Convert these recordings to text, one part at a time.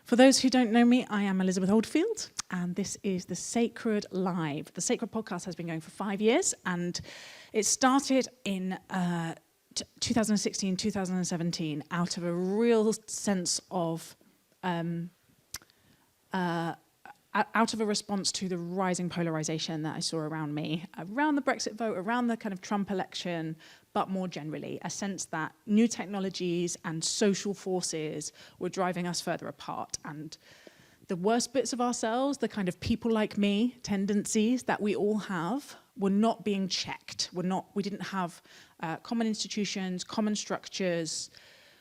For those who don't know me, I am Elizabeth Oldfield, and this is The Sacred Live. The Sacred podcast has been going for 5 years, and it started in 2016, 2017, out of a real sense of, out of a response to the rising polarization that I saw around me, around the Brexit vote, around the kind of Trump election, but more generally, a sense that new technologies and social forces were driving us further apart. And the worst bits of ourselves, the kind of people like me tendencies that we all have, were not being checked. We didn't have common institutions, common structures.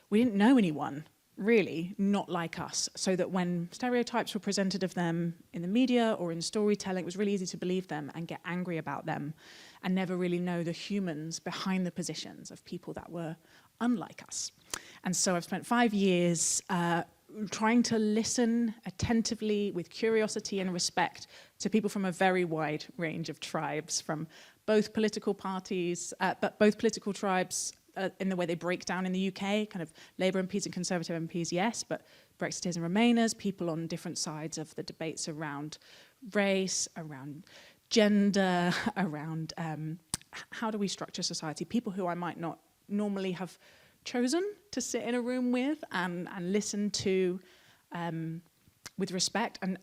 We didn't know anyone, really, not like us. So that when stereotypes were presented of them in the media or in storytelling, it was really easy to believe them and get angry about them and never really know the humans behind the positions of people that were unlike us. And so I've spent 5 years trying to listen attentively with curiosity and respect to people from a very wide range of tribes, from both political parties, but both political tribes in the way they break down in the UK, kind of Labour MPs and Conservative MPs, yes, but Brexiteers and Remainers, people on different sides of the debates around race, around gender, around how do we structure society, people who I might not normally have chosen to sit in a room with and listen to with respect and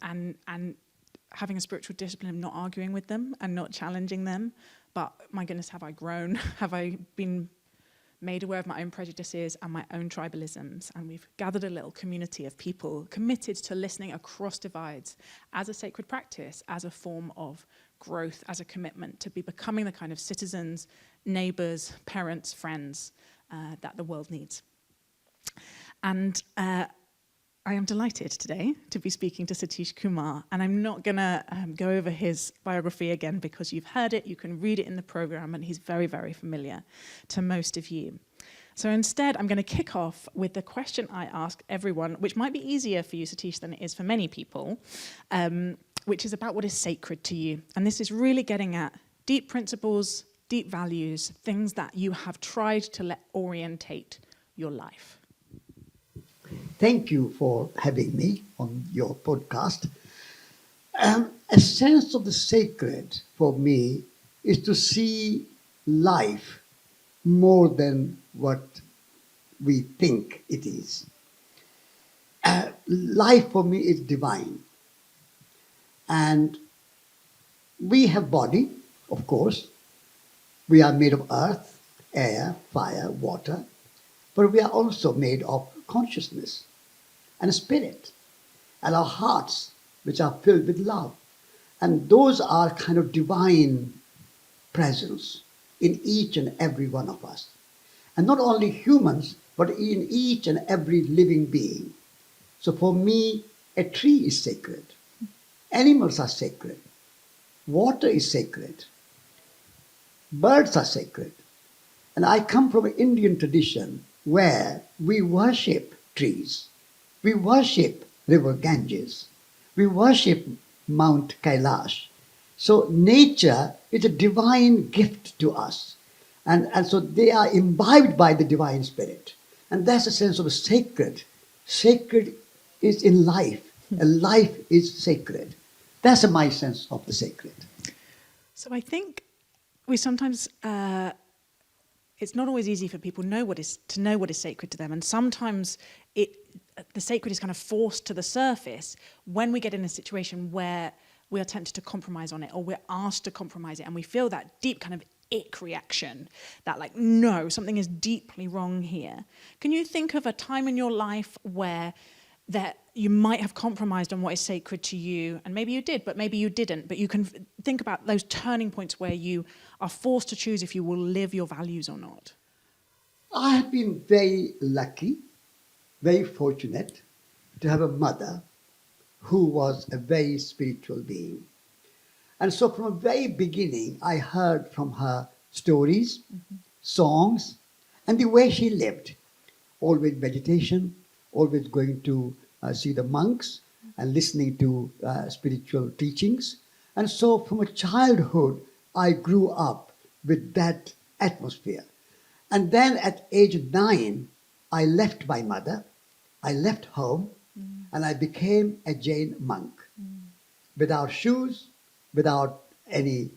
having a spiritual discipline of not arguing with them and not challenging them. But my goodness, have I grown? Have I been made aware of my own prejudices and my own tribalisms? And we've gathered a little community of people committed to listening across divides as a sacred practice, as a form of growth, as a commitment to be becoming the kind of citizens, neighbours, parents, friends that the world needs. And I am delighted today to be speaking to Satish Kumar, and I'm not going to go over his biography again because you've heard it, you can read it in the program, and he's very, very familiar to most of you. So instead, I'm going to kick off with the question I ask everyone, which might be easier for you, Satish, than it is for many people, which is about what is sacred to you. And this is really getting at deep principles, deep values, things that you have tried to let orientate your life. Thank you for having me on your podcast. A sense of the sacred for me is to see life more than what we think it is. Life for me is divine. And we have body, of course. We are made of earth, air, fire, water. But we are also made of consciousness and spirit, and our hearts, which are filled with love. And those are kind of divine presence in each and every one of us. And not only humans, but in each and every living being. So for me, a tree is sacred. Animals are sacred. Water is sacred. Birds are sacred. And I come from an Indian tradition where we worship trees. We worship river Ganges. We worship Mount Kailash. So nature is a divine gift to us. And so they are imbibed by the divine spirit. And that's a sense of sacred. Sacred is in life. And life is sacred. That's my sense of the sacred. So I think we sometimes... it's not always easy for people to know what is sacred to them, and sometimes the sacred is kind of forced to the surface when we get in a situation where we are tempted to compromise on it, or we're asked to compromise it, and we feel that deep kind of ick reaction, that like, no, something is deeply wrong here. Can you think of a time in your life where that you might have compromised on what is sacred to you, and maybe you did, but maybe you didn't, but you can think about those turning points where you are forced to choose if you will live your values or not? I have been very lucky, very fortunate to have a mother who was a very spiritual being. And so from the very beginning, I heard from her stories, songs, and the way she lived. Always meditation, always going to see the monks and listening to spiritual teachings. And so from a childhood, I grew up with that atmosphere. And then at age 9, I left my mother. I left home And I became a Jain monk without shoes, without any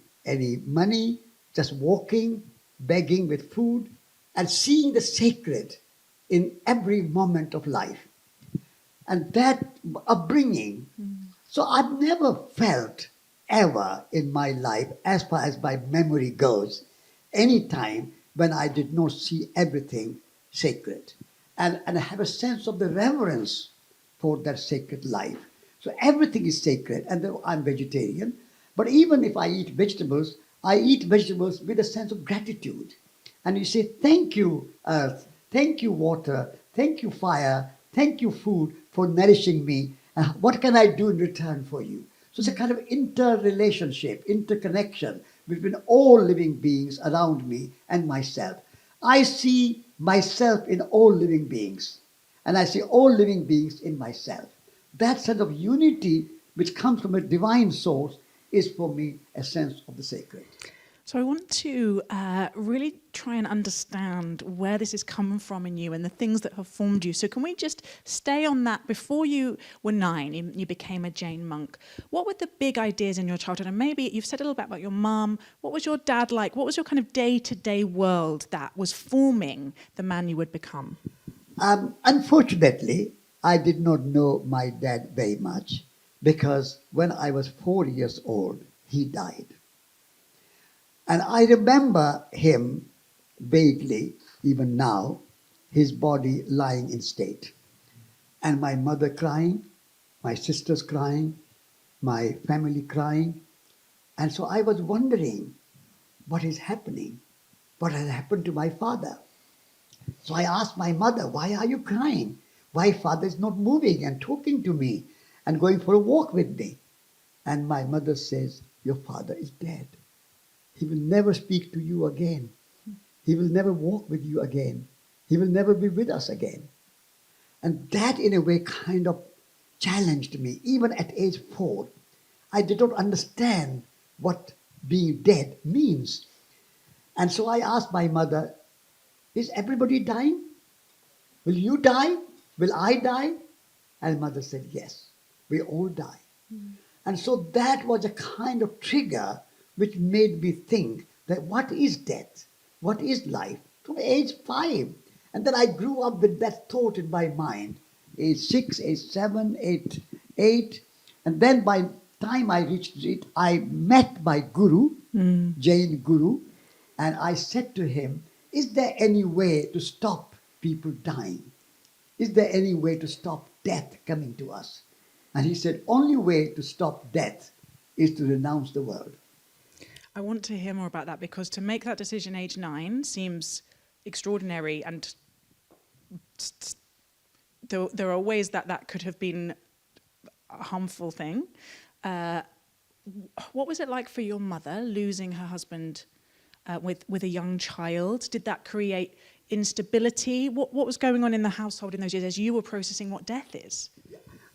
money, just walking, begging with food, and seeing the sacred in every moment of life. And that upbringing. So I've never felt ever in my life, as far as my memory goes, any time when I did not see everything sacred. And I have a sense of the reverence for that sacred life. So everything is sacred, and though I'm vegetarian, but even if I eat vegetables with a sense of gratitude. And you say, thank you, earth, thank you, water, thank you, fire, thank you, food, for nourishing me. And what can I do in return for you? So it's a kind of interrelationship, interconnection between all living beings around me and myself. I see myself in all living beings, and I see all living beings in myself. That sense of unity, which comes from a divine source, is for me a sense of the sacred. So I want to really try and understand where this is coming from in you and the things that have formed you. So can we just stay on that? Before you were 9, you became a Jain monk. What were the big ideas in your childhood? And maybe you've said a little bit about your mum. What was your dad like? What was your kind of day-to-day world that was forming the man you would become? Unfortunately, I did not know my dad very much because when I was 4 years old, he died. And I remember him vaguely, even now, his body lying in state. And my mother crying, my sisters crying, my family crying. And so I was wondering what is happening, what has happened to my father. So I asked my mother, why are you crying? Why father is not moving and talking to me and going for a walk with me? And my mother says, your father is dead. He will never speak to you again. He will never walk with you again. He will never be with us again. And that, in a way, kind of challenged me. Even at age 4, I did not understand what being dead means. And so I asked my mother, is everybody dying? Will you die? Will I die? And mother said, yes, we all die. And so that was a kind of trigger which made me think that what is death? What is life? From age 5. And then I grew up with that thought in my mind. Age 6, age 7, age 8. And then by the time I reached it, I met my guru, Jain guru, and I said to him, is there any way to stop people dying? Is there any way to stop death coming to us? And he said, only way to stop death is to renounce the world. I want to hear more about that, because to make that decision age 9 seems extraordinary, and there are ways that that could have been a harmful thing. What was it like for your mother losing her husband with a young child? Did that create instability? What was going on in the household in those years as you were processing what death is?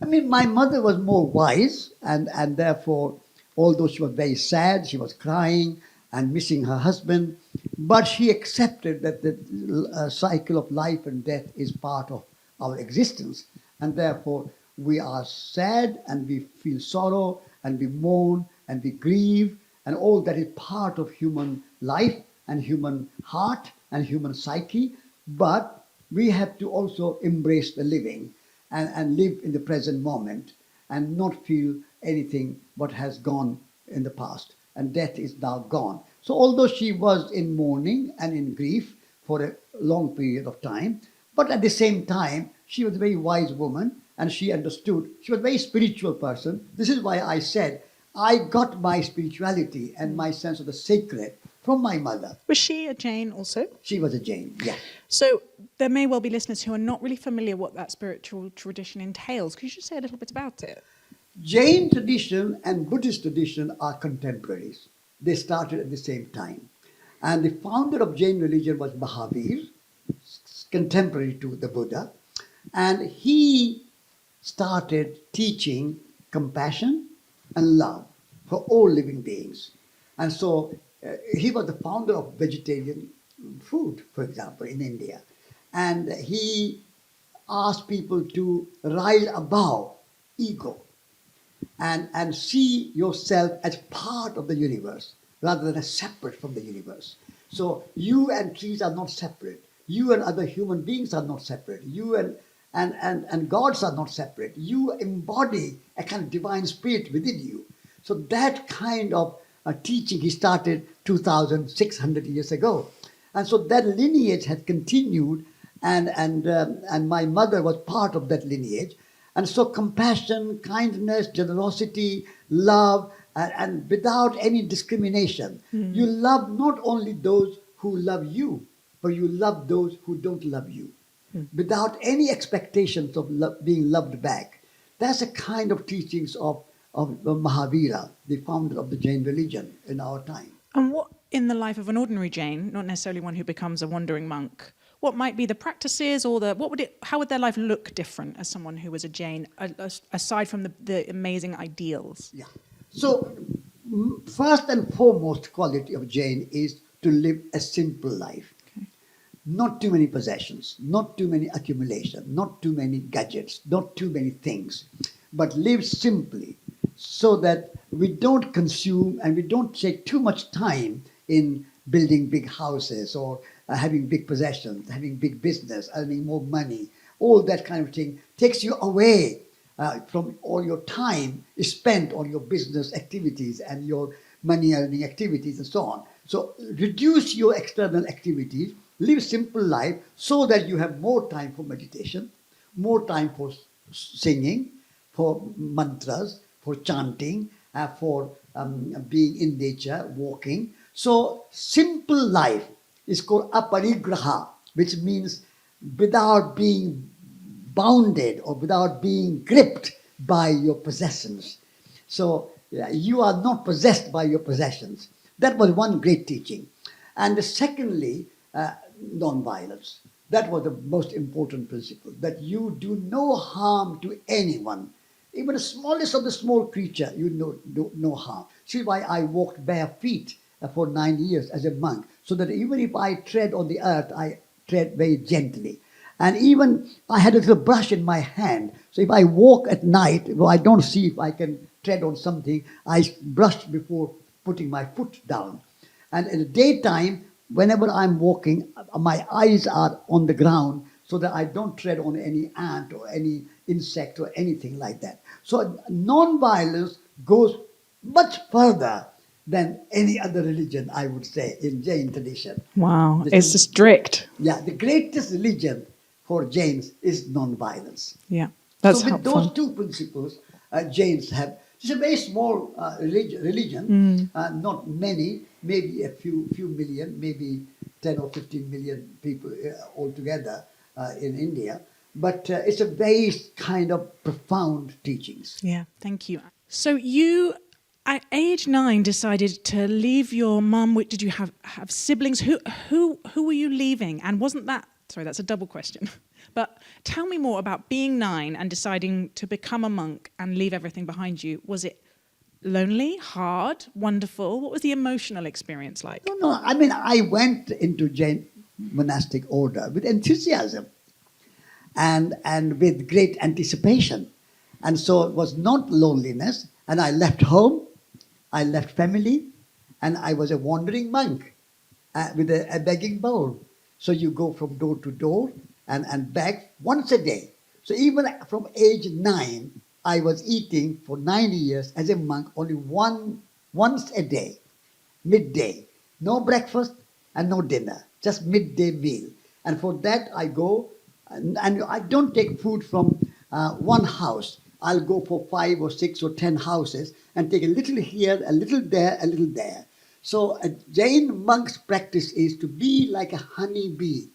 I mean, my mother was more wise, and therefore, although she was very sad, she was crying and missing her husband, but she accepted that the cycle of life and death is part of our existence, and therefore we are sad and we feel sorrow and we mourn and we grieve, and all that is part of human life and human heart and human psyche, but we have to also embrace the living and live in the present moment and not feel anything what has gone in the past. And death is now gone. So although she was in mourning and in grief for a long period of time, but at the same time, she was a very wise woman and she understood. She was a very spiritual person. This is why I said I got my spirituality and my sense of the sacred from my mother. Was she a Jain also? She was a Jain, yeah. So there may well be listeners who are not really familiar what that spiritual tradition entails. Could you just say a little bit about it? Jain tradition and Buddhist tradition are contemporaries. They started at the same time. And the founder of Jain religion was Mahavir, contemporary to the Buddha. And he started teaching compassion and love for all living beings. And so he was the founder of vegetarian food, for example, in India. And he ask people to rise above ego and see yourself as part of the universe rather than as separate from the universe. So you and trees are not separate. You and other human beings are not separate. You and gods are not separate. You embody a kind of divine spirit within you. So that kind of teaching he started 2,600 years ago. And so that lineage has continued, and my mother was part of that lineage. And so compassion, kindness, generosity, love, and without any discrimination. You love not only those who love you, but you love those who don't love you, without any expectations of being loved back. That's a kind of teachings of Mahavira, the founder of the Jain religion in our time. And what in the life of an ordinary Jain, not necessarily one who becomes a wandering monk, what might be the practices or how would their life look different as someone who was a Jain, aside from the amazing ideals? Yeah. So, first and foremost quality of Jain is to live a simple life. Okay. Not too many possessions, not too many accumulation, not too many gadgets, not too many things, but live simply so that we don't consume and we don't take too much time in building big houses or having big possessions, having big business, earning more money. All that kind of thing takes you away from all your time is spent on your business activities and your money earning activities and so on. So reduce your external activities, live simple life so that you have more time for meditation, more time for singing, for mantras, for chanting, for being in nature, walking. So simple life is called aparigraha, which means without being bounded or without being gripped by your possessions. So you are not possessed by your possessions. That was one great teaching. And secondly, non-violence. That was the most important principle, that you do no harm to anyone. Even the smallest of the small creature, you do no harm. See why I walked bare feet for 9 years as a monk, so that even if I tread on the earth, I tread very gently. And even I had a little brush in my hand. So if I walk at night, well, I don't see if I can tread on something, I brush before putting my foot down. And in the daytime, whenever I'm walking, my eyes are on the ground so that I don't tread on any ant or any insect or anything like that. So non-violence goes much further than any other religion, I would say, in Jain tradition. Wow, it's strict. Yeah, the greatest religion for Jains is non-violence. Yeah, that's so with helpful. those two principles, Jains have. It's a very small religion, not many, maybe a few million, maybe 10 or 15 million people altogether in India. But it's a very kind of profound teachings. Yeah, thank you. So you, at age 9, decided to leave your mum. Did you have siblings? Who were you leaving? And wasn't that, sorry, that's a double question. But tell me more about being 9 and deciding to become a monk and leave everything behind you. Was it lonely, hard, wonderful? What was the emotional experience like? No, I mean, I went into Jain monastic order with enthusiasm and with great anticipation. And so it was not loneliness. And I left home, I left family, and I was a wandering monk with a begging bowl. So you go from door to door and beg once a day. So even from age 9, I was eating for 9 years as a monk only once a day, midday. No breakfast and no dinner, just midday meal. And for that I go, and I don't take food from one house. I'll go for 5 or 6 or 10 houses and take a little here, a little there, a little there. So a Jain monk's practice is to be like a honey bee.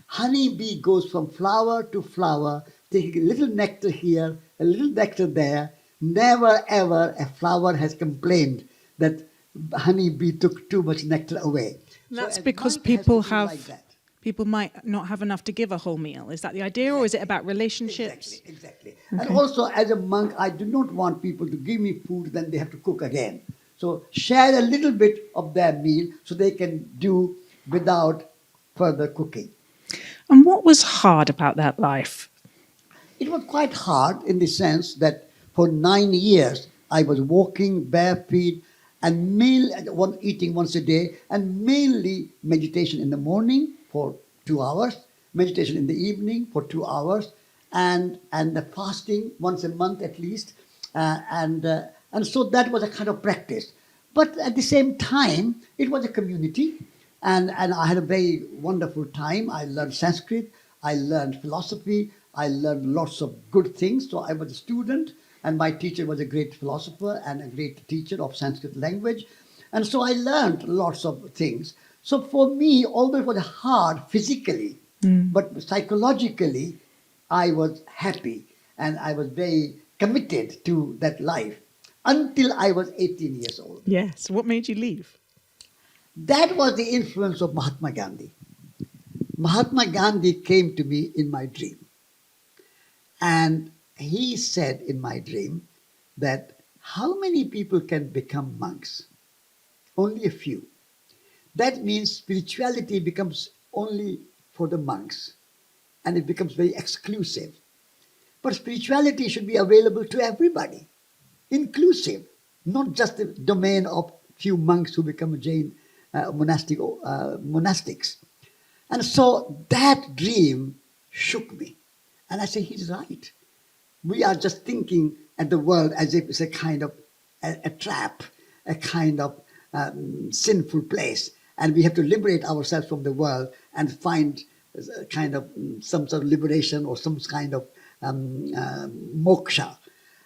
Honey bee goes from flower to flower, taking a little nectar here, a little nectar there. Never ever a flower has complained that honey bee took too much nectar away. That's so because people might not have enough to give a whole meal. Is that the idea, exactly. Or is it about relationships? Exactly. Okay. And also, as a monk, I do not want people to give me food, then they have to cook again. So share a little bit of their meal so they can do without further cooking. And what was hard about that life? it was quite hard in the sense that for 9 years I was walking bare feet and eating once a day, and mainly meditation in the morning for 2 hours, meditation in the evening for 2 hours, and the fasting once a month at least, and so that was a kind of practice. But at the same time, it was a community, and I had a very wonderful time. I learned Sanskrit, I learned philosophy, I learned lots of good things. So I was a student, and my teacher was a great philosopher and a great teacher of Sanskrit language. And so I learned lots of things. So for me, although it was hard physically, but psychologically, I was happy and I was very committed to that life until I was 18 years old. Yes. What made you leave? That was the influence of Mahatma Gandhi. Mahatma Gandhi came to me in my dream. And he said in my dream that how many people can become monks? Only a few. That means spirituality becomes only for the monks and it becomes very exclusive. But spirituality should be available to everybody, inclusive, not just the domain of few monks who become Jain monastics. And so that dream shook me. And I said, he's right. We are just thinking at the world as if it's a kind of a trap, a kind of sinful place. And we have to liberate ourselves from the world and find kind of some sort of liberation or some kind of moksha.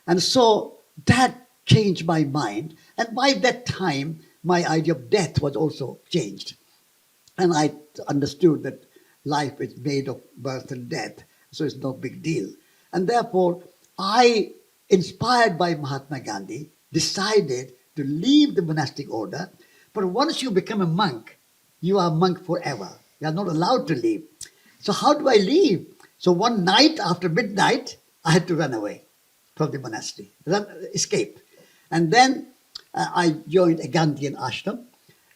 And so that changed my mind. And by that time, my idea of death was also changed. And I understood that life is made of birth and death, so it's no big deal. And therefore, I, inspired by Mahatma Gandhi, decided to leave the monastic order. But once you become a monk, you are a monk forever. You are not allowed to leave. So how do I leave? So one night after midnight, I had to run away from the monastery, escape. And then I joined a Gandhian ashram.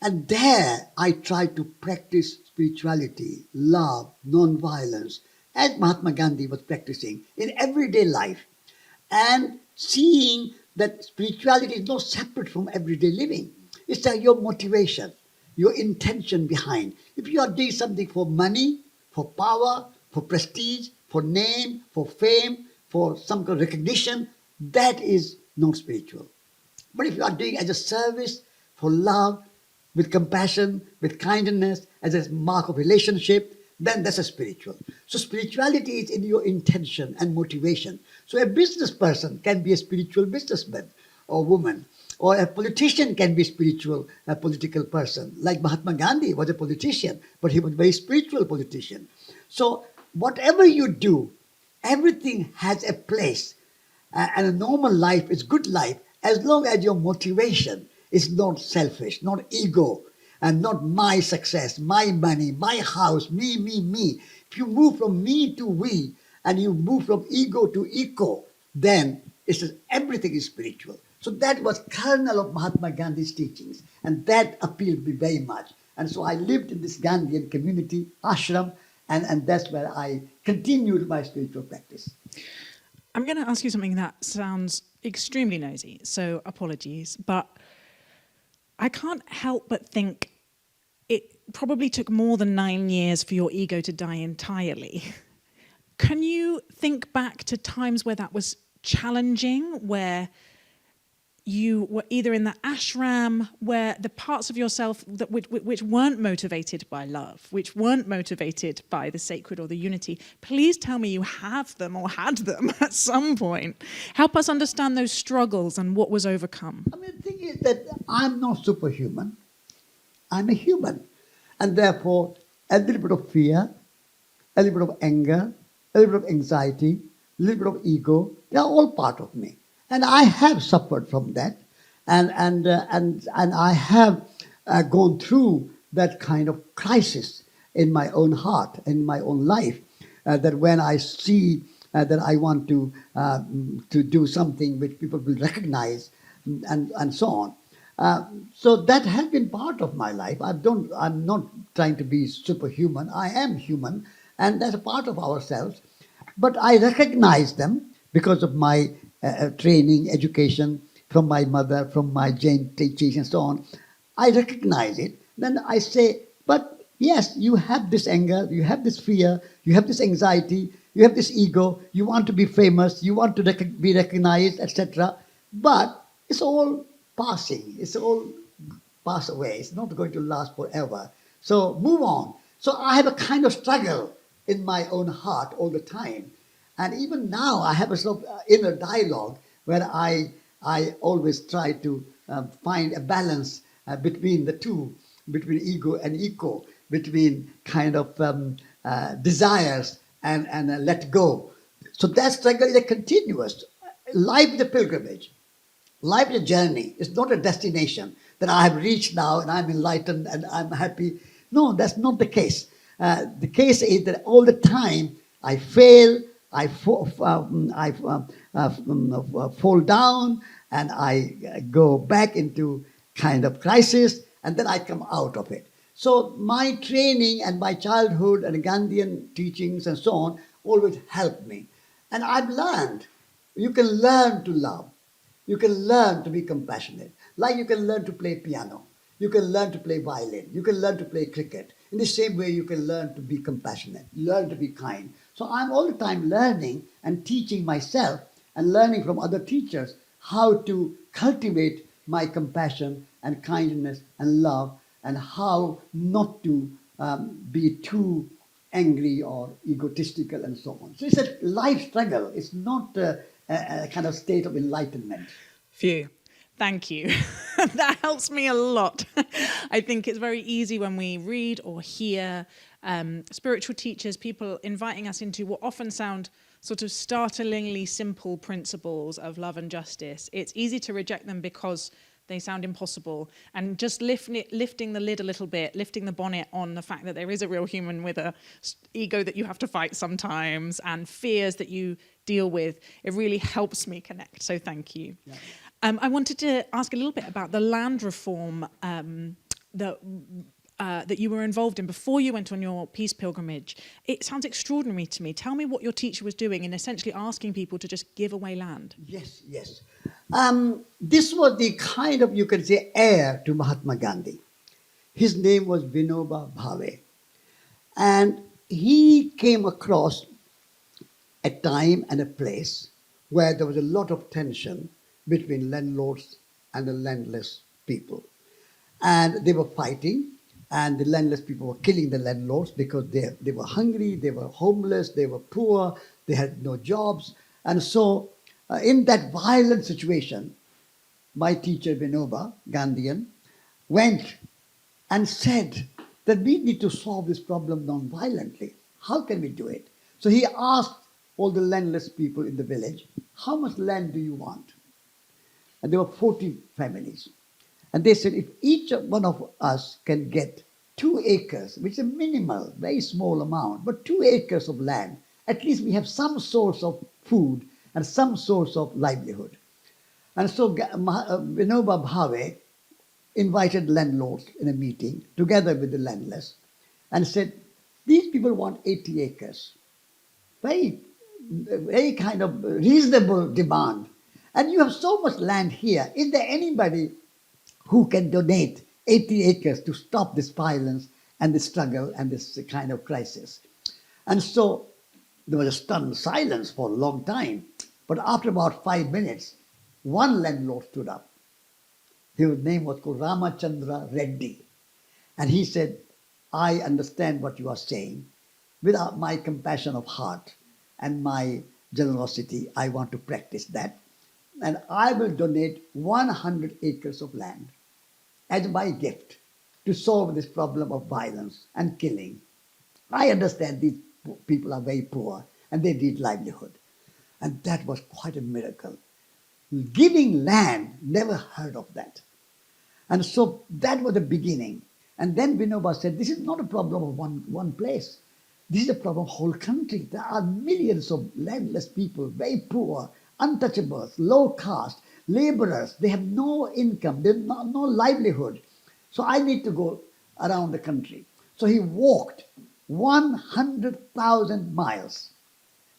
And there I tried to practice spirituality, love, non-violence, as Mahatma Gandhi was practicing in everyday life. And seeing that spirituality is not separate from everyday living. It's your motivation, your intention behind. If you are doing something for money, for power, for prestige, for name, for fame, for some kind of recognition, that is not spiritual. But if you are doing as a service, for love, with compassion, with kindness, as a mark of relationship, then that's a spiritual. So spirituality is in your intention and motivation. So a business person can be a spiritual businessman or woman, or a politician can be a spiritual political person. Like Mahatma Gandhi was a politician, but he was a very spiritual politician. So whatever you do, everything has a place. And a normal life is good life as long as your motivation is not selfish, not ego, and not my success, my money, my house, me, me, me. If you move from me to we, and you move from ego to eco, then everything is spiritual. So that was kernel of Mahatma Gandhi's teachings, and that appealed me very much. And so I lived in this Gandhian community, ashram, and that's where I continued my spiritual practice. I'm going to ask you something that sounds extremely nosy, so apologies, but I can't help but think it probably took more than 9 years for your ego to die entirely. Can you think back to times where that was challenging, where you were either in the ashram, where the parts of yourself that which weren't motivated by love, which weren't motivated by the sacred or the unity? Please tell me you have them or had them at some point. Help us understand those struggles and what was overcome. I mean, the thing is that I'm not superhuman. I'm a human. And therefore, a little bit of fear, a little bit of anger, a little bit of anxiety, a little bit of ego, they are all part of me. And I have suffered from that, and I have gone through that kind of crisis in my own heart, in my own life. That when I see that I want to do something which people will recognize, and so on. So that has been part of my life. I'm not trying to be superhuman. I am human, and that's a part of ourselves. But I recognize them because of my training, education from my mother, from my Jain teachings and so on. I recognize it. Then I say, but yes, you have this anger, you have this fear, you have this anxiety, you have this ego, you want to be famous, you want to be recognized, etc. But it's all passing. It's all pass away. It's not going to last forever. So move on. So I have a kind of struggle in my own heart all the time. And even now, I have a sort of inner dialogue where I always try to find a balance between the two, between ego and eco, between kind of desires and let go. So that struggle is a continuous. Life is a pilgrimage. Life is a journey. It's not a destination that I have reached now and I'm enlightened and I'm happy. No, that's not the case. The case is that all the time I fail, I fall down, and I go back into kind of crisis, and then I come out of it. So my training and my childhood and Gandhian teachings and so on always helped me. And I've learned, you can learn to love. You can learn to be compassionate. Like you can learn to play piano. You can learn to play violin. You can learn to play cricket. In the same way, you can learn to be compassionate, learn to be kind. So I'm all the time learning and teaching myself and learning from other teachers how to cultivate my compassion and kindness and love and how not to be too angry or egotistical and so on. So it's a life struggle. It's not a kind of state of enlightenment. Phew. Thank you. That helps me a lot. I think it's very easy when we read or hear spiritual teachers, people inviting us into what often sound sort of startlingly simple principles of love and justice. It's easy to reject them because they sound impossible. And just lifting the lid a little bit, lifting the bonnet on the fact that there is a real human with a ego that you have to fight sometimes and fears that you deal with, it really helps me connect. So thank you. Yeah. I wanted to ask a little bit about the land reform that you were involved in before you went on your peace pilgrimage. It sounds extraordinary to me. Tell me what your teacher was doing in essentially asking people to just give away land. Yes, yes. This was the kind of, you can say, heir to Mahatma Gandhi. His name was Vinoba Bhave. And he came across a time and a place where there was a lot of tension between landlords and the landless people. And they were fighting, and the landless people were killing the landlords because they were hungry, they were homeless, they were poor, they had no jobs. And so in that violent situation, my teacher Vinoba, Gandhian, went and said that we need to solve this problem non-violently. How can we do it? So he asked all the landless people in the village, how much land do you want? And there were 40 families. And they said, if each one of us can get 2 acres, which is a minimal, very small amount, but 2 acres of land, at least we have some source of food and some source of livelihood. And so Vinoba Bhave invited landlords in a meeting together with the landless and said, these people want 80 acres. Very, very kind of reasonable demand. And you have so much land here. Is there anybody who can donate 80 acres to stop this violence and this struggle and this kind of crisis? And so there was a stunned silence for a long time. But after about 5 minutes, one landlord stood up. His name was called Ramachandra Reddy. And he said, I understand what you are saying. Without my compassion of heart and my generosity, I want to practice that. And I will donate 100 acres of land as my gift to solve this problem of violence and killing. I understand these people are very poor and they need livelihood. And that was quite a miracle. Giving land, never heard of that. And so that was the beginning. And then Vinoba said, this is not a problem of one place. This is a problem of whole country. There are millions of landless people, very poor, untouchables, low caste, laborers. They have no income, they have no livelihood. So I need to go around the country. So he walked 100,000 miles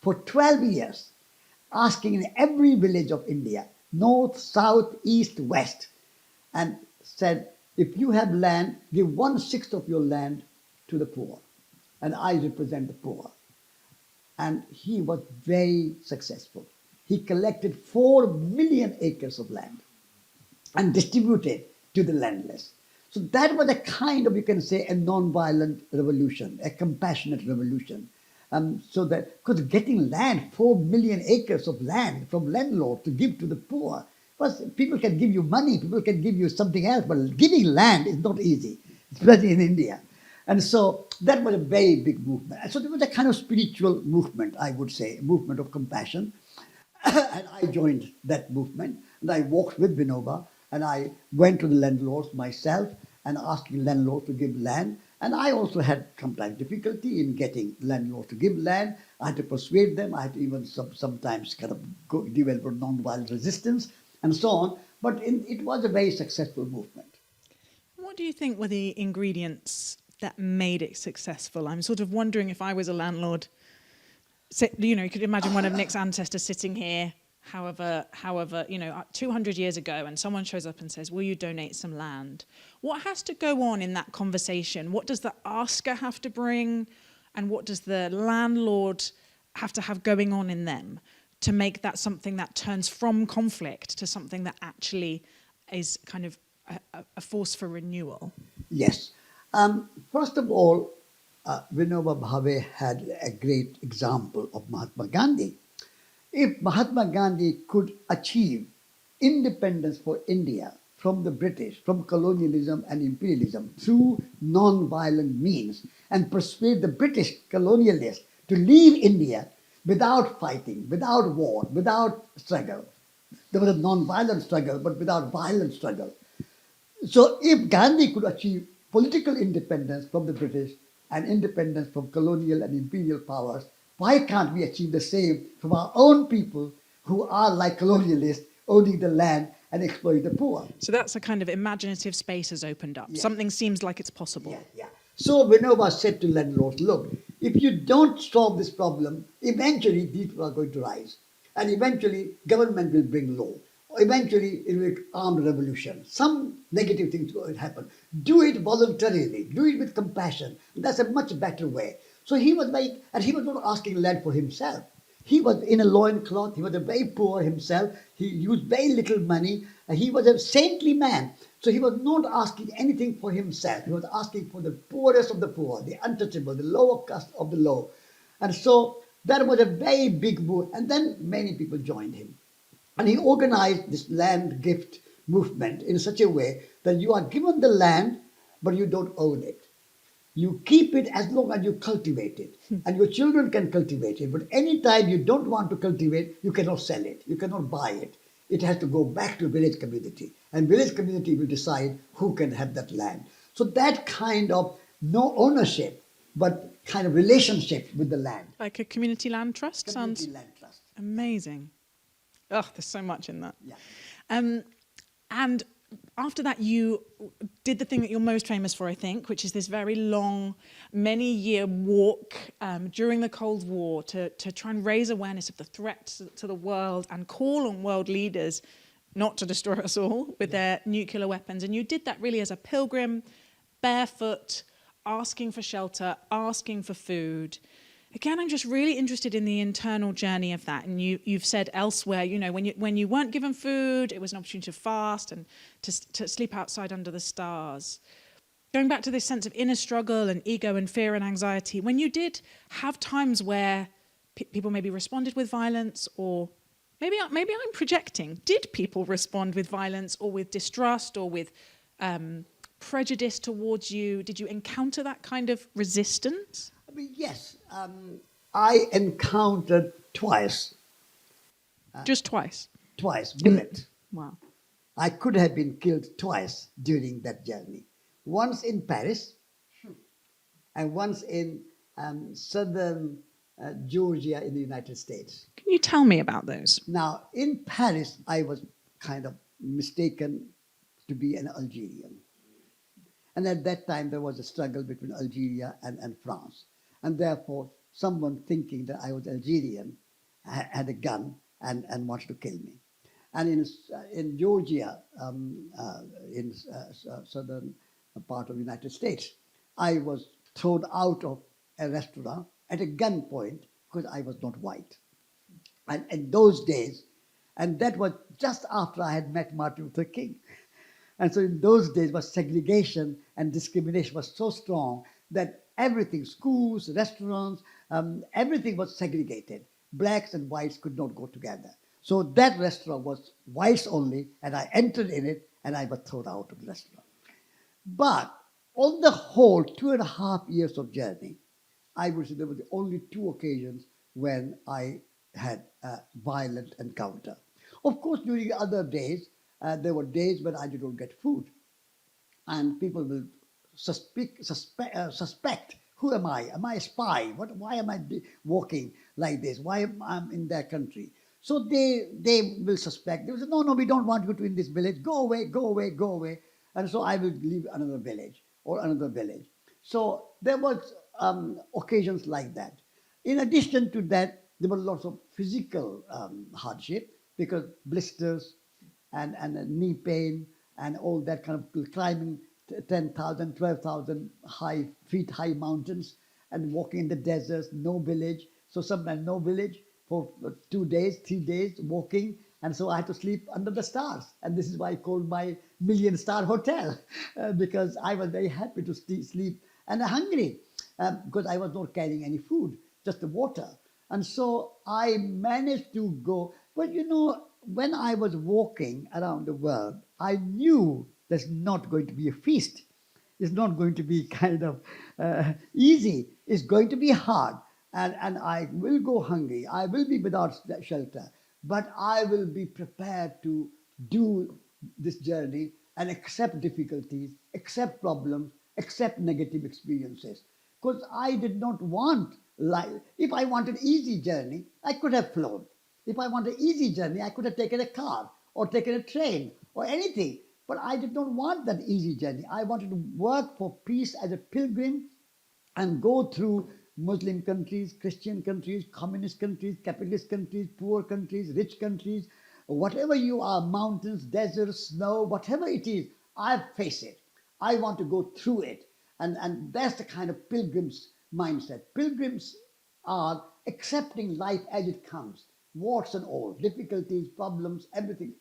for 12 years, asking in every village of India, north, south, east, west, and said, if you have land, give 1/6 of your land to the poor. And I represent the poor. And he was very successful. He collected 4 million acres of land and distributed to the landless. So that was a kind of, you can say, a non-violent revolution, a compassionate revolution. So that, because getting land, 4 million acres of land from landlord to give to the poor, first, people can give you money, people can give you something else, but giving land is not easy, especially in India. And so that was a very big movement. So there was a kind of spiritual movement, I would say, a movement of compassion. And I joined that movement, and I walked with Vinoba, and I went to the landlords myself and asking landlords to give land. And I also had sometimes difficulty in getting landlords to give land. I had to persuade them. I had to even sometimes kind of develop non-violent resistance and so on. But it was a very successful movement. What do you think were the ingredients that made it successful? I'm sort of wondering if I was a landlord. So, you know, you could imagine one of Nick's ancestors sitting here, however, 200 years ago, and someone shows up and says, will you donate some land? What has to go on in that conversation? What does the asker have to bring? And what does the landlord have to have going on in them to make that something that turns from conflict to something that actually is kind of a force for renewal? Yes. First of all, Vinoba Bhave had a great example of Mahatma Gandhi. If Mahatma Gandhi could achieve independence for India from the British, from colonialism and imperialism through non-violent means, and persuade the British colonialists to leave India without fighting, without war, without struggle. There was a non-violent struggle, but without violent struggle. So if Gandhi could achieve political independence from the British and independence from colonial and imperial powers, why can't we achieve the same from our own people who are like colonialists, owning the land and exploiting the poor? So that's a kind of imaginative space has opened up. Yeah. Something seems like it's possible. Yeah. So Vinoba said to landlords, look, if you don't solve this problem, eventually these people are going to rise. And eventually government will bring law. Eventually it will be armed revolution. Some negative things will happen. Do it voluntarily. Do it with compassion. That's a much better way. So he was and he was not asking land for himself. He was in a loincloth. He was a very poor himself. He used very little money. And he was a saintly man. So he was not asking anything for himself. He was asking for the poorest of the poor, the untouchable, the lower caste of the low. And so that was a very big move. And then many people joined him. And he organized this land gift movement in such a way that you are given the land, but you don't own it. You keep it as long as you cultivate it. And your children can cultivate it. But any time you don't want to cultivate, you cannot sell it. You cannot buy it. It has to go back to village community. And village community will decide who can have that land. So that kind of no ownership, but kind of relationship with the land. Like a community land trust? Community Sounds land trust. amazing. Oh, there's so much in that. Yeah. And after that, you did the thing that you're most famous for, I think, which is this very long, many-year walk during the Cold War to try and raise awareness of the threats to the world and call on world leaders not to destroy us all with their nuclear weapons. And you did that really as a pilgrim, barefoot, asking for shelter, asking for food. Again, I'm just really interested in the internal journey of that. And you've said elsewhere, you know, when you weren't given food, it was an opportunity to fast and to sleep outside under the stars. Going back to this sense of inner struggle and ego and fear and anxiety, when you did have times where people maybe responded with violence, or maybe I'm projecting, did people respond with violence or with distrust or with prejudice towards you? Did you encounter that kind of resistance? I mean, yes. I encountered twice. Just twice? Twice, bullet. Wow. I could have been killed twice during that journey. Once in Paris, and once in southern Georgia in the United States. Can you tell me about those? Now, in Paris, I was kind of mistaken to be an Algerian. And at that time, there was a struggle between Algeria and France. And therefore, someone thinking that I was Algerian had a gun and wanted to kill me. And in Georgia, in southern part of the United States, I was thrown out of a restaurant at a gunpoint because I was not white. And in those days, and that was just after I had met Martin Luther King. And so in those days, was segregation and discrimination was so strong that everything, schools, restaurants, everything was segregated. Blacks and whites could not go together. So that restaurant was whites only, and I entered in it, and I was thrown out of the restaurant. But on the whole, 2.5 years of journey, I would say there were only 2 occasions when I had a violent encounter. Of course, during other days, there were days when I did not get food. And people will suspect, who am I? Am I a spy? Why am I walking like this? Why am I in their country? So they will suspect. They will say, no, we don't want you to in this village. Go away, go away, go away. And so I will leave another village or another village. So there was occasions like that. In addition to that, there were lots of physical hardship because blisters and knee pain and all that kind of climbing 10,000, 12,000 feet high mountains and walking in the deserts, no village. So sometimes no village for 2 days, 3 days walking. And so I had to sleep under the stars. And this is why I called my million-star hotel because I was very happy to sleep and hungry because I was not carrying any food, just the water. And so I managed to go. But when I was walking around the world, I knew there's not going to be a feast. It's not going to be kind of easy. It's going to be hard. And I will go hungry. I will be without shelter. But I will be prepared to do this journey and accept difficulties, accept problems, accept negative experiences. Because I did not want life. If I wanted easy journey, I could have flown. If I wanted easy journey, I could have taken a car or taken a train or anything. But I did not want that easy journey. I wanted to work for peace as a pilgrim and go through Muslim countries, Christian countries, communist countries, capitalist countries, poor countries, rich countries, whatever you are, mountains, deserts, snow, whatever it is, I face it. I want to go through it. And that's the kind of pilgrim's mindset. Pilgrims are accepting life as it comes, warts and all, difficulties, problems, everything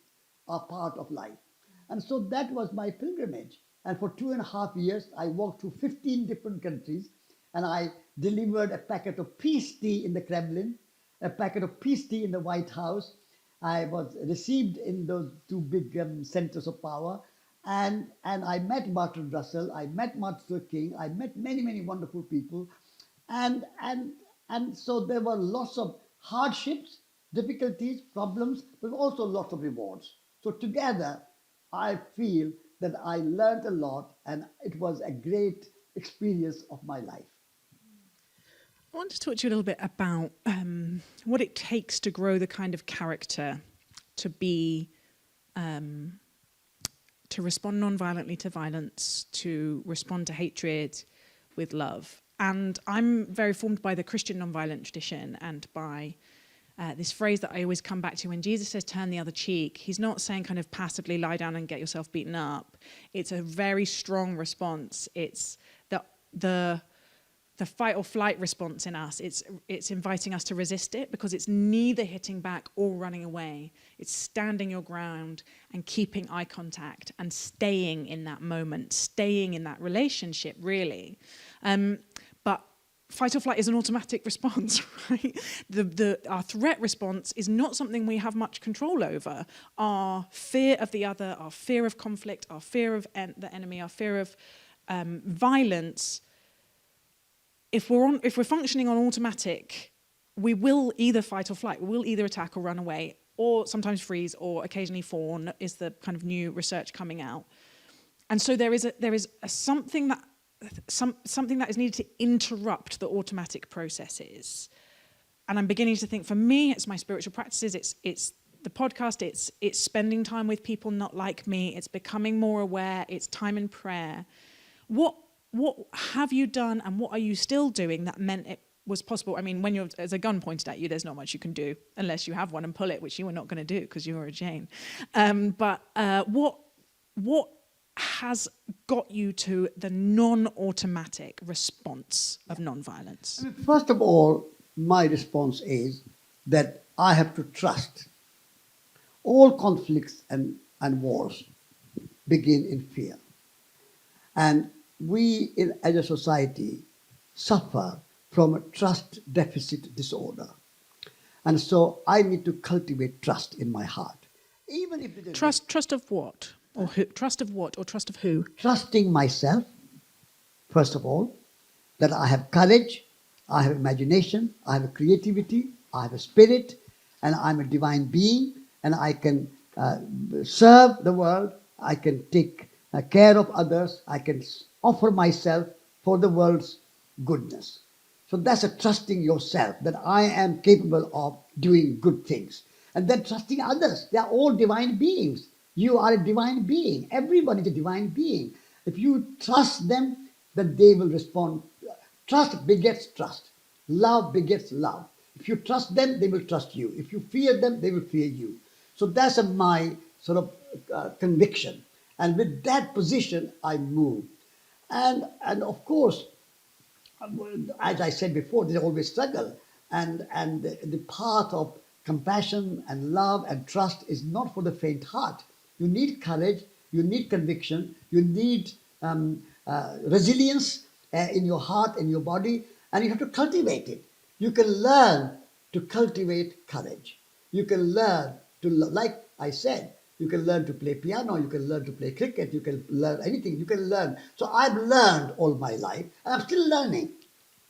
are part of life. And so that was my pilgrimage. And for 2.5 years, I walked through 15 different countries, and I delivered a packet of peace tea in the Kremlin, a packet of peace tea in the White House. I was received in those 2 big centers of power, and I met Martin Russell, I met Martin Luther King, I met many, many wonderful people, and so there were lots of hardships, difficulties, problems, but also lots of rewards. So together, I feel that I learned a lot, and it was a great experience of my life. I want to talk to you a little bit about what it takes to grow the kind of character to be, to respond non-violently to violence, to respond to hatred with love. And I'm very formed by the Christian non-violent tradition and by this phrase that I always come back to when Jesus says, turn the other cheek. He's not saying kind of passively lie down and get yourself beaten up. It's a very strong response. It's the fight or flight response in us. It's inviting us to resist it because it's neither hitting back or running away. It's standing your ground and keeping eye contact and staying in that moment, staying in that relationship, really. But fight or flight is an automatic response, right? Our threat response is not something we have much control over. Our fear of the other, our fear of conflict, our fear of the enemy, our fear of violence. If we're functioning on automatic, we will either fight or flight. We will either attack or run away, or sometimes freeze, or occasionally fawn. Is the kind of new research coming out? And so there is something that is needed to interrupt the automatic processes. And I'm beginning to think, for me, it's my spiritual practices. It's the podcast. It's spending time with people not like me. It's becoming more aware. It's time in prayer. What have you done and what are you still doing that meant was possible. I mean, when there's a gun pointed at you, there's not much you can do unless you have one and pull it, which you were not going to do because you were a Jane. But what has got you to the non-automatic response of non-violence? I mean, first of all, my response is that I have to trust. All conflicts and wars begin in fear. And we as a society suffer from a trust deficit disorder. And so I need to cultivate trust in my heart. Even if it is Trust of what? Or who? Trust of what? Or trust of who? trusting myself, first of all, that I have courage, I have imagination, I have creativity, I have a spirit, and I'm a divine being, and I can serve the world, I can take care of others, I can offer myself for the world's goodness. So that's a trusting yourself, that I am capable of doing good things. And then trusting others. They are all divine beings. You are a divine being. Everyone is a divine being. If you trust them, then they will respond. Trust begets trust. Love begets love. If you trust them, they will trust you. If you fear them, they will fear you. So that's my sort of conviction. And with that position, I move. And of course, as I said before, there's always struggle. And the path of compassion and love and trust is not for the faint heart. You need courage, you need conviction, you need resilience in your heart, in your body, and you have to cultivate it. You can learn to cultivate courage. You can learn to, like I said, you can learn to play piano, you can learn to play cricket, you can learn anything, you can learn. So I've learned all my life, and I'm still learning.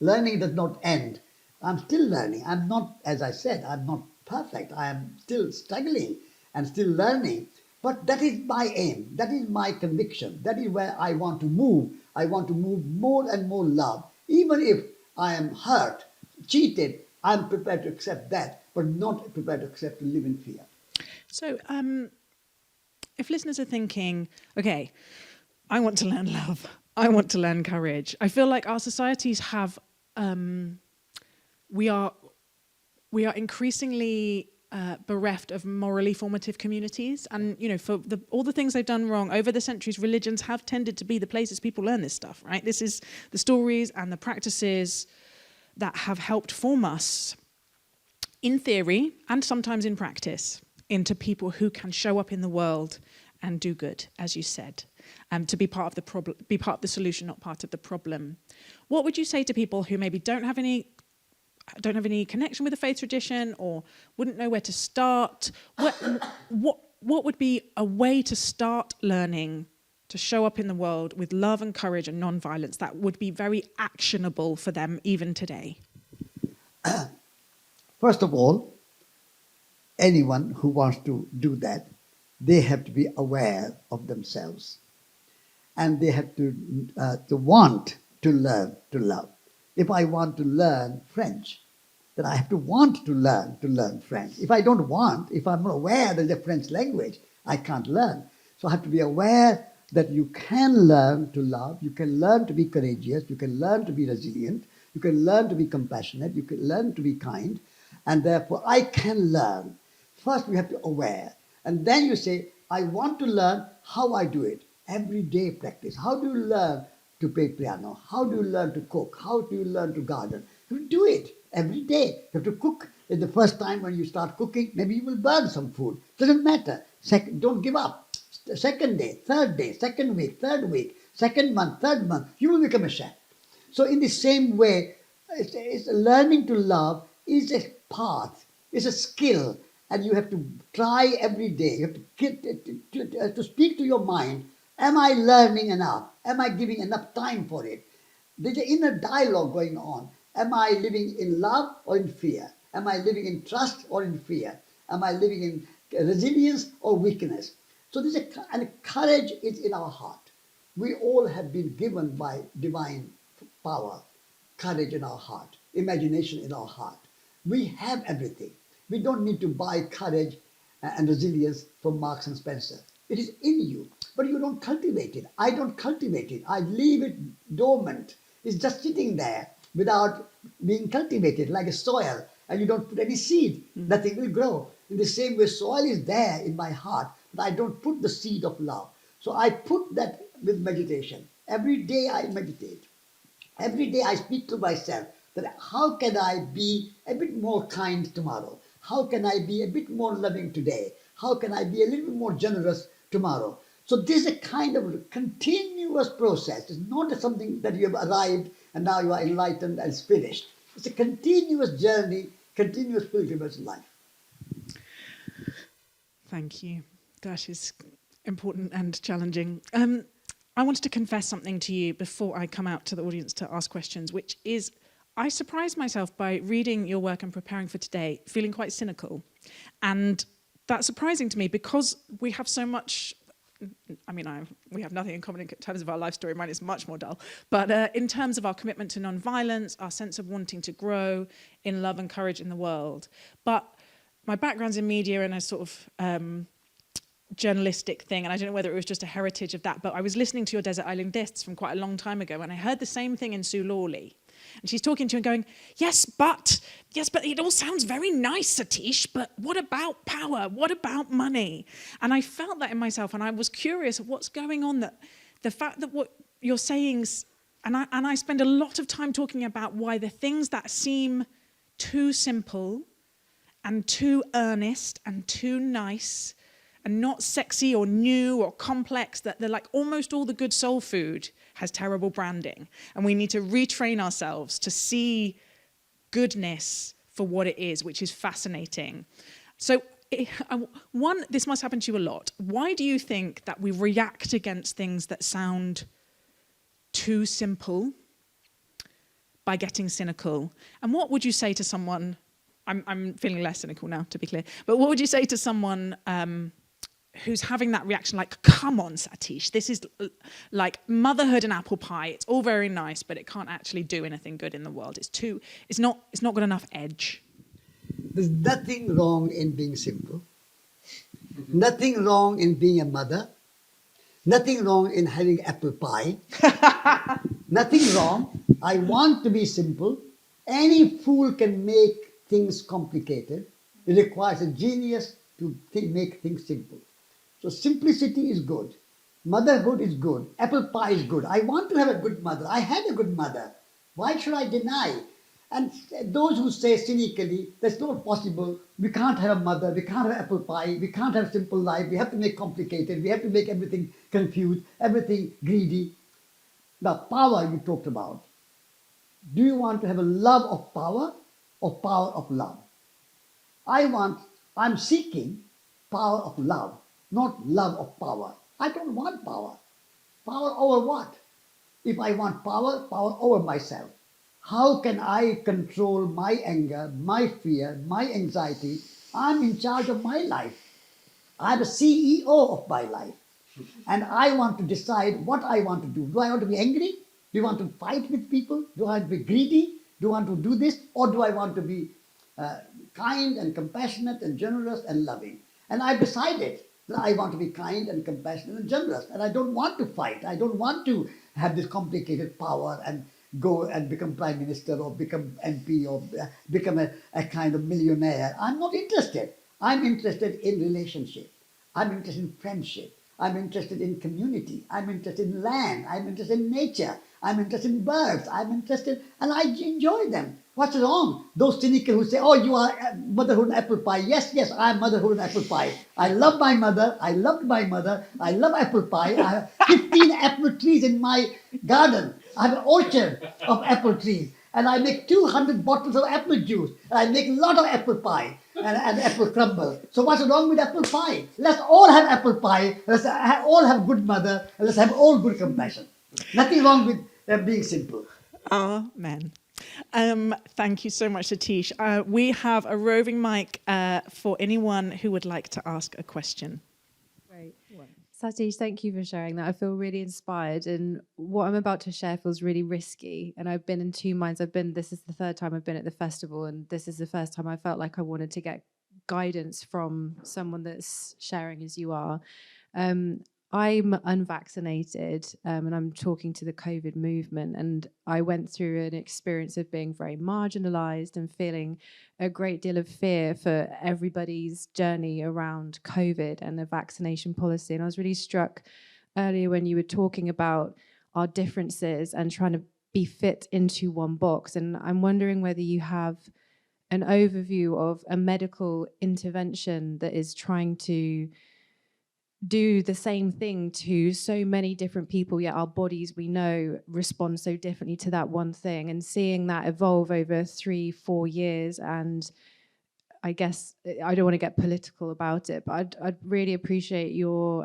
Learning does not end. I'm still learning. I'm not, as I said, I'm not perfect. I am still struggling and still learning. But that is my aim. That is my conviction. That is where I want to move. I want to move more and more love. Even if I am hurt, cheated, I'm prepared to accept that, but not prepared to accept to live in fear. So, if listeners are thinking, okay, I want to learn love, I want to learn courage, I feel like our societies have, we are increasingly bereft of morally formative communities, and for all the things they've done wrong over the centuries, religions have tended to be the places people learn this stuff, right? This is the stories and the practices that have helped form us in theory and sometimes in practice into people who can show up in the world and do good, as you said, to be part of the problem, be part of the solution, not part of the problem. What would you say to people who maybe don't have any connection with the faith tradition or wouldn't know where to start? What would be a way to start learning to show up in the world with love and courage and non-violence that would be very actionable for them even today? First of all, anyone who wants to do that, they have to be aware of themselves. And they have to want to learn to love. If I want to learn French, then I have to want to learn French. If I don't want, if I'm not aware that the French language, I can't learn. So I have to be aware that you can learn to love, you can learn to be courageous, you can learn to be resilient, you can learn to be compassionate, you can learn to be kind, and therefore I can learn. First we have to be aware, and then you say, I want to learn how I do it. Everyday practice. How do you learn to play piano? How do you learn to cook? How do you learn to garden? You do it every day. You have to cook. In the first time when you start cooking, maybe you will burn some food. Doesn't matter. Don't give up. Second day, third day, second week, third week, second month, third month, you will become a chef. So in the same way, it's learning to love is a path, is a skill, and you have to try every day. You have to speak to your mind. Am I learning enough? Am I giving enough time for it? There's an inner dialogue going on. Am I living in love or in fear? Am I living in trust or in fear? Am I living in resilience or weakness? So and courage is in our heart. We all have been given by divine power, courage in our heart, imagination in our heart. We have everything. We don't need to buy courage and resilience from Marks and Spencer. It is in you, but you don't cultivate it. I don't cultivate it. I leave it dormant. It's just sitting there. without being cultivated, like a soil, and you don't put any seed, nothing will grow. In the same way, soil is there in my heart, but I don't put the seed of love. So I put that with meditation. Every day I meditate. Every day I speak to myself that how can I be a bit more kind tomorrow? How can I be a bit more loving today? How can I be a little bit more generous tomorrow? So this is a kind of continuous process. It's not something that you have arrived and now you are enlightened and it's finished. It's a continuous journey, continuous pilgrimage in life. Thank you. That is important and challenging. I wanted to confess something to you before I come out to the audience to ask questions, which is I surprised myself by reading your work and preparing for today, feeling quite cynical. And that's surprising to me because we have so much, we have nothing in common in terms of our life story. Mine is much more dull. But in terms of our commitment to nonviolence, our sense of wanting to grow in love and courage in the world. But my background's in media and a sort of journalistic thing, and I don't know whether it was just a heritage of that, but I was listening to your Desert Island Discs from quite a long time ago, and I heard the same thing in Sue Lawley. And she's talking to you and going, yes, but it all sounds very nice, Satish, but what about power? What about money? And I felt that in myself, and I was curious of what's going on, that the fact that what you're saying, and I spend a lot of time talking about why the things that seem too simple and too earnest and too nice and not sexy or new or complex, that they're like almost all the good soul food has terrible branding. And we need to retrain ourselves to see goodness for what it is, which is fascinating. So one, this must happen to you a lot. Why do you think that we react against things that sound too simple by getting cynical? And what would you say to someone, I'm feeling less cynical now, to be clear, but what would you say to someone who's having that reaction like, come on, Satish, this is like motherhood and apple pie. It's all very nice, but it can't actually do anything good in the world. It's not got enough edge. There's nothing wrong in being simple. Nothing wrong in being a mother. Nothing wrong in having apple pie. Nothing wrong. I want to be simple. Any fool can make things complicated. It requires a genius to make things simple. So simplicity is good. Motherhood is good. Apple pie is good. I want to have a good mother. I had a good mother. Why should I deny? And those who say cynically, that's not possible. We can't have a mother. We can't have apple pie. We can't have a simple life. We have to make complicated. We have to make everything confused, everything greedy. The power you talked about. Do you want to have a love of power or power of love? I'm seeking power of love, not love of power. I don't want power. Power over what? If I want power, power over myself. How can I control my anger, my fear, my anxiety? I'm in charge of my life. I'm the CEO of my life. And I want to decide what I want to do. Do I want to be angry? Do you want to fight with people? Do I want to be greedy? Do I want to do this? Or do I want to be kind and compassionate and generous and loving? And I've decided that I want to be kind and compassionate and generous. And I don't want to fight. I don't want to have this complicated power and go and become prime minister or become MP or become a kind of millionaire. I'm not interested. I'm interested in relationship. I'm interested in friendship. I'm interested in community. I'm interested in land. I'm interested in nature. I'm interested in birds. I'm interested, and I enjoy them. What's wrong? Those cynical who say, oh, you are motherhood and apple pie. Yes, yes, I'm motherhood and apple pie. I love my mother. I loved my mother. I love apple pie. I have 15 apple trees in my garden. I have an orchard of apple trees. And I make 200 bottles of apple juice. And I make a lot of apple pie and apple crumble. So what's wrong with apple pie? Let's all have apple pie. Let's all have good mother. And let's have all good compassion. Nothing wrong with being simple. Amen. Thank you so much, Satish. We have a roving mic for anyone who would like to ask a question. Great. Satish, thank you for sharing that. I feel really inspired, and what I'm about to share feels really risky. And I've been in two minds. This is the third time I've been at the festival, and this is the first time I felt like I wanted to get guidance from someone that's sharing as you are. I'm unvaccinated, and I'm talking to the COVID movement, and I went through an experience of being very marginalized and feeling a great deal of fear for everybody's journey around COVID and the vaccination policy. And I was really struck earlier when you were talking about our differences and trying to be fit into one box. And I'm wondering whether you have an overview of a medical intervention that is trying to do the same thing to so many different people, yet our bodies, we know, respond so differently to that one thing, and seeing that evolve over 3-4 years. And I guess I don't want to get political about it, but I'd really appreciate your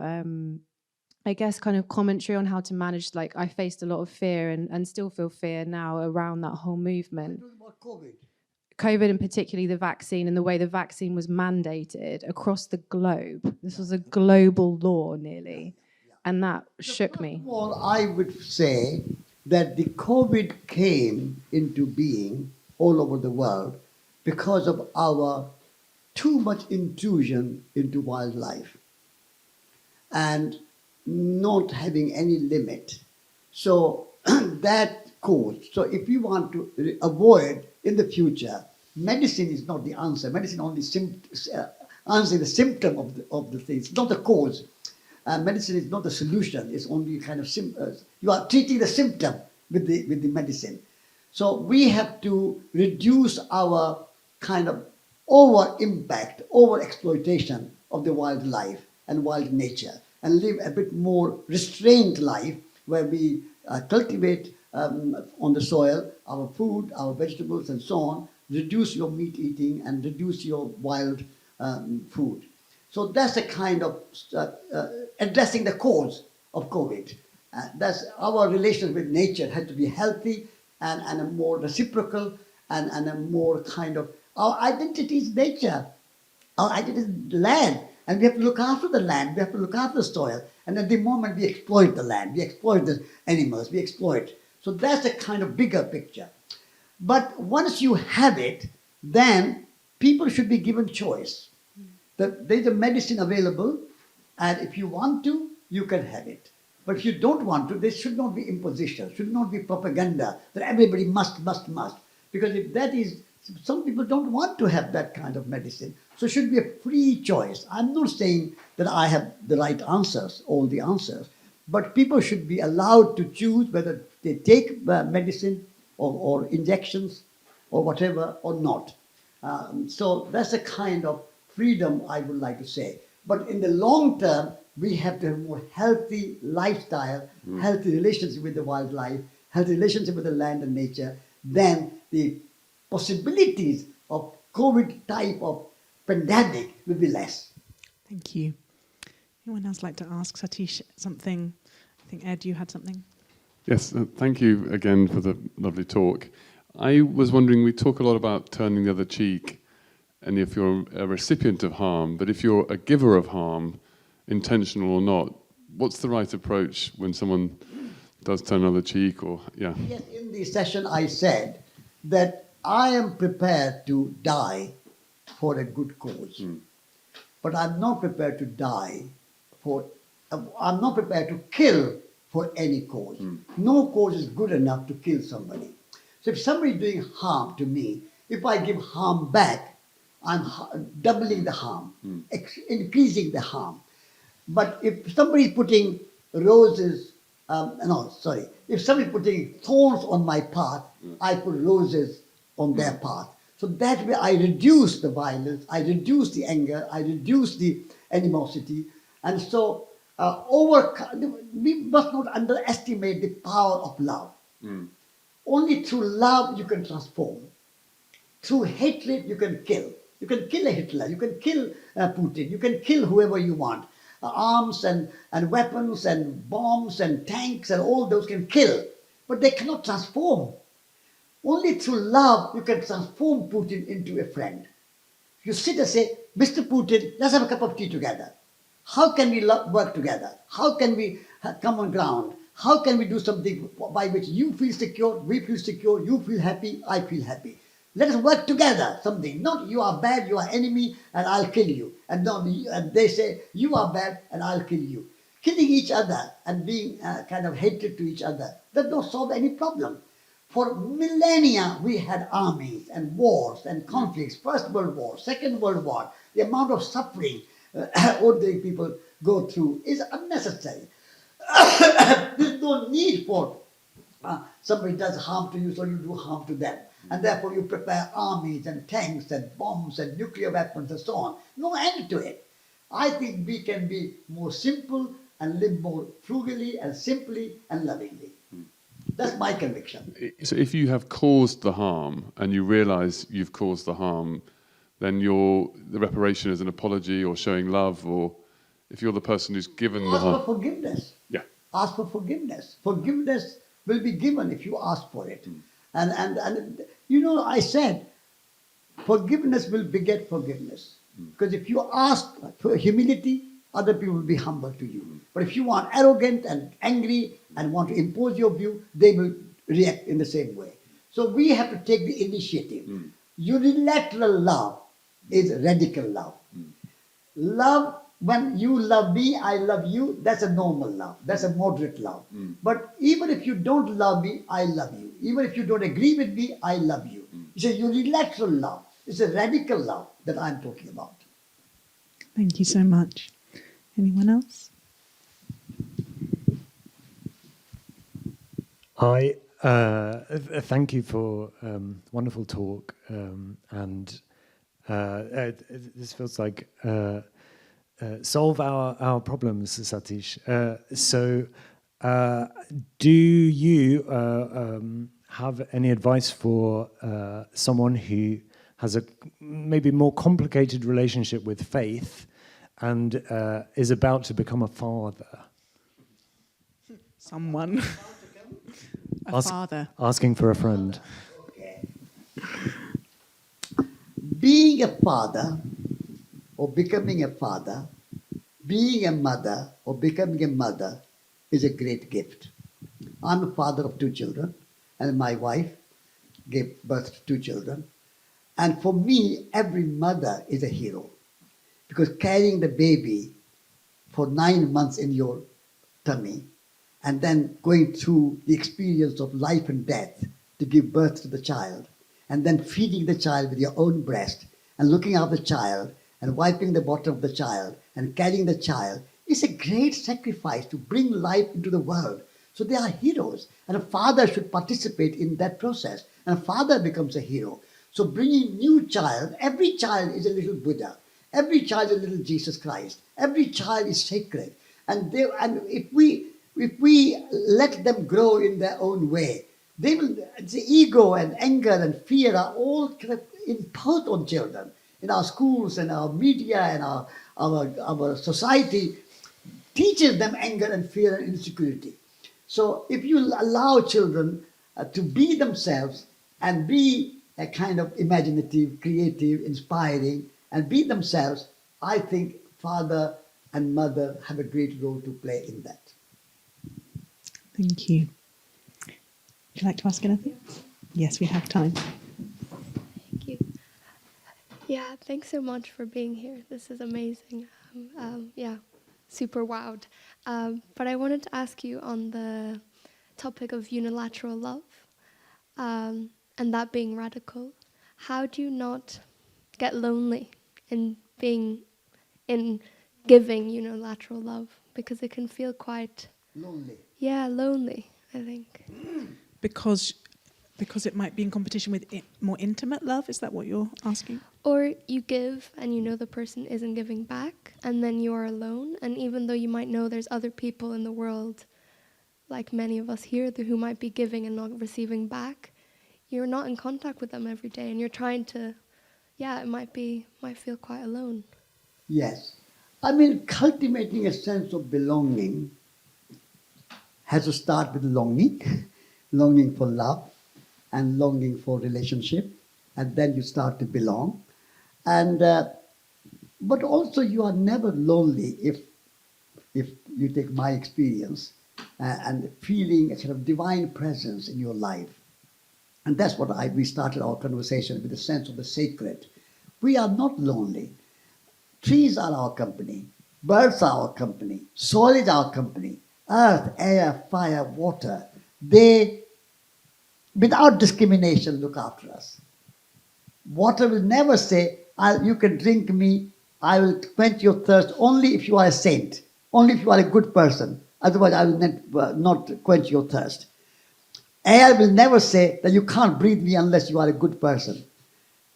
I guess kind of commentary on how to manage. Like, I faced a lot of fear and still feel fear now around that whole movement. About COVID, and particularly the vaccine, and the way the vaccine was mandated across the globe. This was a global law nearly, and that shook me. Well, I would say that the COVID came into being all over the world because of our too much intrusion into wildlife and not having any limit. So that caused. So if you want to avoid in the future, medicine is not the answer. Medicine only answers the symptom of the thing. It's not the cause. Medicine is not the solution. It's only kind of you are treating the symptom with the medicine. So we have to reduce our kind of over impact, over exploitation of the wildlife and wild nature, and live a bit more restrained life where we cultivate on the soil our food, our vegetables, and so on. Reduce your meat eating and reduce your wild food. So that's a kind of addressing the cause of COVID. That's our relations with nature had to be healthy and a more reciprocal and a more kind of, our identity is nature. Our identity is land. And we have to look after the land, we have to look after the soil. And at the moment we exploit the land, we exploit the animals, we exploit. So that's a kind of bigger picture. But once you have it, then people should be given choice. There's a medicine available, and if you want to, you can have it. But if you don't want to, there should not be imposition, should not be propaganda that everybody must. Because if that is, some people don't want to have that kind of medicine. So it should be a free choice. I'm not saying that I have the right answers, all the answers, but people should be allowed to choose whether they take medicine or injections or whatever or not. So that's a kind of freedom I would like to say. But in the long term, we have to have more healthy lifestyle, healthy relationship with the wildlife, healthy relationship with the land and nature, then the possibilities of COVID type of pandemic will be less. Thank you. Anyone else like to ask Satish something? I think, Ed, you had something? Yes, thank you again for the lovely talk. I was wondering, we talk a lot about turning the other cheek, and if you're a recipient of harm, but if you're a giver of harm, intentional or not, what's the right approach when someone does turn the other cheek? Or yeah. Yes, in the session I said that I am prepared to die for a good cause, but I'm not prepared to die for, I'm not prepared to kill for any cause. No cause is good enough to kill somebody. So if somebody is doing harm to me, if I give harm back, I'm doubling the harm, increasing the harm. But if somebody is putting roses, if somebody is putting thorns on my path, I put roses on their path. So that way I reduce the violence, I reduce the anger, I reduce the animosity. And so we must not underestimate the power of love. Only through love you can transform. Through hatred you can kill. You can kill a Hitler, you can kill Putin, you can kill whoever you want. Arms and weapons and bombs and tanks and all those can kill, but they cannot transform. Only through love you can transform Putin into a friend. You sit and say, Mr. Putin, let's have a cup of tea together. How can we work together? How can we come on ground? How can we do something by which you feel secure, we feel secure, you feel happy, I feel happy? Let us work together, something. Not you are bad, you are enemy, and I'll kill you. And they say, you are bad, and I'll kill you. killing each other and being kind of hatred to each other, that don't solve any problem. For millennia, we had armies and wars and conflicts, First World War, Second World War. The amount of suffering ordinary people go through is unnecessary. There's no need for somebody does harm to you, so you do harm to them. And therefore you prepare armies and tanks and bombs and nuclear weapons and so on. No end to it. I think we can be more simple and live more frugally and simply and lovingly. That's my conviction. So if you have caused the harm and you realise you've caused the harm, then the reparation is an apology or showing love, or if you're the person who's given the harm. Ask for forgiveness. Yeah. Ask for forgiveness. Forgiveness will be given if you ask for it. And you know, I said, forgiveness will beget forgiveness. Because if you ask for humility, other people will be humble to you. But if you are arrogant and angry and want to impose your view, they will react in the same way. So we have to take the initiative. Unilateral love is radical love. Love, when you love me, I love you, that's a normal love. That's a moderate love. But even if you don't love me, I love you. Even if you don't agree with me, I love you. It's a unilateral love. It's a radical love that I'm talking about. Thank you so much. Anyone else? Hi, thank you for wonderful talk, and this feels like solve our problems, Satish. So, do you have any advice for someone who has a maybe more complicated relationship with faith and is about to become a father? Someone. Father. Asking for a friend. Okay. Being a father or becoming a father, being a mother or becoming a mother is a great gift. I'm a father of 2 children, and my wife gave birth to 2 children. And for me, every mother is a hero, because carrying the baby for 9 months in your tummy and then going through the experience of life and death to give birth to the child, and then feeding the child with your own breast and looking after the child and wiping the bottom of the child and carrying the child is a great sacrifice to bring life into the world. So they are heroes, and a father should participate in that process, and a father becomes a hero. So bringing new child, every child is a little Buddha, every child is a little Jesus Christ, every child is sacred, and if we let them grow in their own way, they will. The ego and anger and fear are all kind of imposed on children in our schools and our media and our society teaches them anger and fear and insecurity. So if you allow children to be themselves and be a kind of imaginative, creative, inspiring, and be themselves, I think father and mother have a great role to play in that. Thank you. Would you like to ask anything? Yes, we have time. Thank you. Yeah, thanks so much for being here. This is amazing. Yeah, super wowed. But I wanted to ask you on the topic of unilateral love, and that being radical. How do you not get lonely in giving unilateral love? Because it can feel quite Lonely. Yeah, lonely, I think. Because it might be in competition with more intimate love? Is that what you're asking? Or you give and you know the person isn't giving back, and then you are alone. And even though you might know there's other people in the world, like many of us here, who might be giving and not receiving back, you're not in contact with them every day, and you're trying to, it might feel quite alone. Yes. I mean, cultivating a sense of belonging has to start with longing, longing for love and longing for relationship, and then you start to belong. And but also you are never lonely if you take my experience and feeling a kind of divine presence in your life. And that's what we started our conversation with, the sense of the sacred. We are not lonely. Trees are our company. Birds are our company. Soil is our company. Earth, air, fire, water. They, without discrimination, look after us. Water will never say, you can drink me, I will quench your thirst only if you are a saint, only if you are a good person. Otherwise, I will not quench your thirst. Air will never say that you can't breathe me unless you are a good person.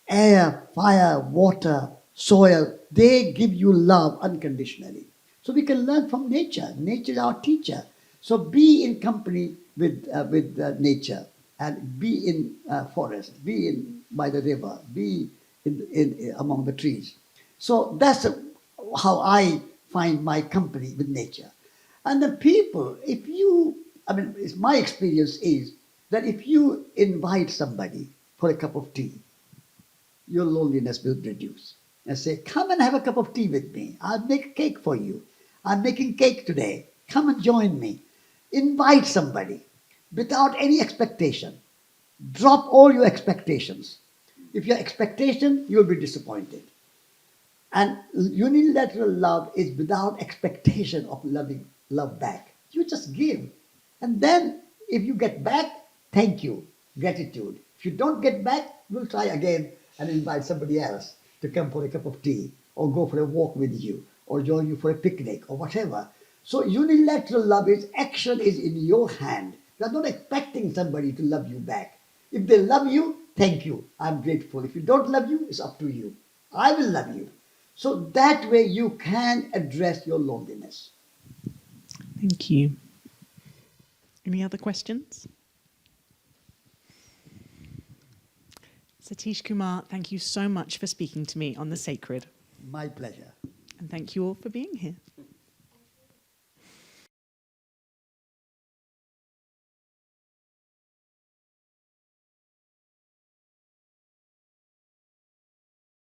Air, fire, water, soil, they give you love unconditionally. So we can learn from nature. Nature is our teacher. So be in company with nature, and be in forest, be in by the river, be in among the trees. So that's how I find my company with nature. And the people, it's my experience is that if you invite somebody for a cup of tea, your loneliness will reduce. And say, come and have a cup of tea with me. I'll make a cake for you. I'm making cake today. Come and join me. Invite somebody without any expectation. Drop all your expectations. If your expectation, you'll be disappointed. And unilateral love is without expectation of love back. You just give. And then if you get back, thank you, gratitude. If you don't get back, we'll try again and invite somebody else to come for a cup of tea or go for a walk with you or join you for a picnic or whatever. So unilateral love is action is in your hand. You are not expecting somebody to love you back. If they love you, thank you. I'm grateful. If you don't love you, it's up to you. I will love you. So that way you can address your loneliness. Thank you. Any other questions? Satish, Kumar, thank you so much for speaking to me on the sacred. My pleasure. And thank you all for being here.